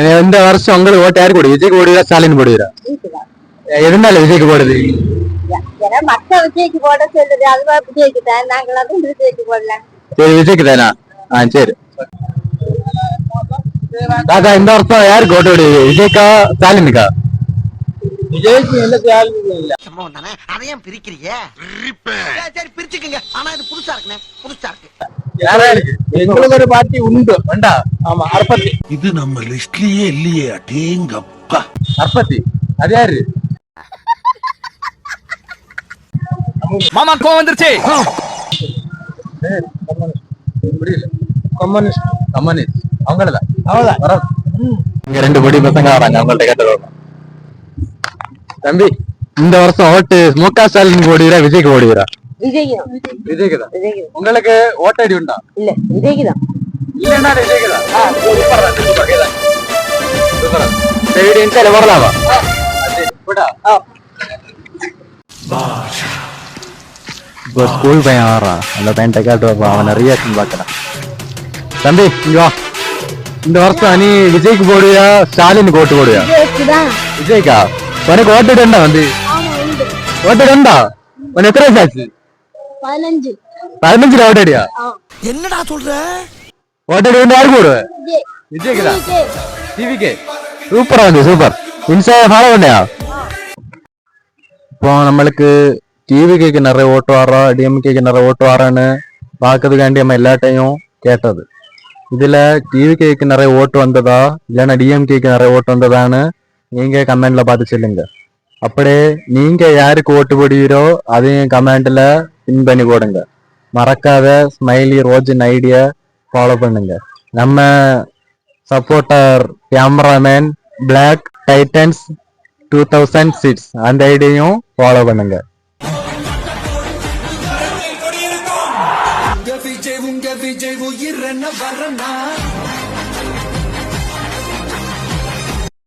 இந்த வருஷம் உங்களுக்கு ஓட்டு யாரு போடுது? விஜய்க்கு போடுவீரா ஸ்டாலின் போடுவீரா? எதனால விஜய்க்கு போடுது? மக்கள் விஜய்க்கு போட சொல்லுது, அதுவா விஜய்க்கு தான். நாங்களும் விஜய்க்கு போடலாம். சரி, விஜய்க்கு தானா? சரி. தாத்தா, இந்த வருஷம் யாருக்கு ஓட்டு போடுவீங்க? விஜய்க்கா ஸ்டாலினுக்கா? விஜய்க்கு இல்ல, ஸ்டாலினுக்கு இல்ல. சம்பவம் தானே, அதையும் பிரிக்கிறீங்க. சரி பிரிச்சுக்கங்க, ஆனா இது புதுசா இருக்குண்ணே, புதுசா இருக்கு. எங்களுக்கு ஒரு பார்ட்டி உண்டு. வேண்டா. ஆமா, அற்பத்தி. இது நம்ம லிஸ்ட்லயே இல்லையே. அடேங்கப்பா. அற்பத்தி அது யாரு? மாமா கோவம் வந்துருச்சு. புரியல. கம்யூனிஸ்ட். கம்யூனிஸ்ட் அவங்களதான். அவ்வளவுதான். இங்க 2 பொடி பசங்க வராங்க, அவங்கள்ட்ட கேட்டு. தம்பி, இந்த வருஷம் ஓட்டு முக ஸ்டாலின் போடுவீரா விஜய்க்கு போடுவீரா? விஜய்க்கு தான். உங்களுக்கு ஓட்டடி உண்டா? இல்ல, விஜய்க்கு தான். இல்லன்னா விஜய்க்கு தான். சரி, இன்சால வரலாமா? இப்போ ஸ்கூல் பையன் வரான், அந்த பையன் கேட்டு அவனை ரியாக்ஷன் பார்க்கறான். தம்பி இங்க வா. இந்த வருஷம் நீ விஜய்க்கு போடுவியா ஸ்டாலினுக்கு ஓட்டு போடுவியா? விஜய்க்கா? உனக்கு ஓட்டு உண்டா? வந்து ஓட்டு உண்டா? உனக்கு எத்தனை வயசு ஆச்சு? 15 ஓட்டடியா? என்னடா சொல்ற? ஓட்டடி வந்து யாருக்கு போடுவேன்? விஜய்க்கு தான். டிவிக்கு சூப்பரா வந்து சூப்பர். இன்ஸ்டா ஃபாலோ பண்ணியா? இப்போ நம்மளுக்கு டிவிக்கு நிறைய ஓட்டு வரோம், டிஎம்கேக்கு நிறைய ஓட்டு வரோன்னு பார்க்கறதுக்காண்டி நம்ம எல்லா டைமும் கேட்டது. இதுல டிவிகேக்கு நிறைய ஓட்டு வந்ததா இல்லைன்னா டிஎம்கேக்கு நிறைய ஓட்டு வந்ததான்னு நீங்க கமெண்ட்ல பார்த்து சொல்லுங்க. அப்படியே நீங்க யாருக்கு ஓட்டு போடுவீரோ அதையும் கமெண்ட்ல பின் பண்ணி போடுங்க. மறக்காத ஸ்மைலி ரோஜன் ஐடியா ஃபாலோ பண்ணுங்க. நம்ம சப்போர்ட்டர் கேமராமேன் பிளாக் டைட்டன்ஸ் 2006 அந்த ஐடியையும் ஃபாலோ பண்ணுங்க. உங்க விஜய் உயிர் என்ன வரனா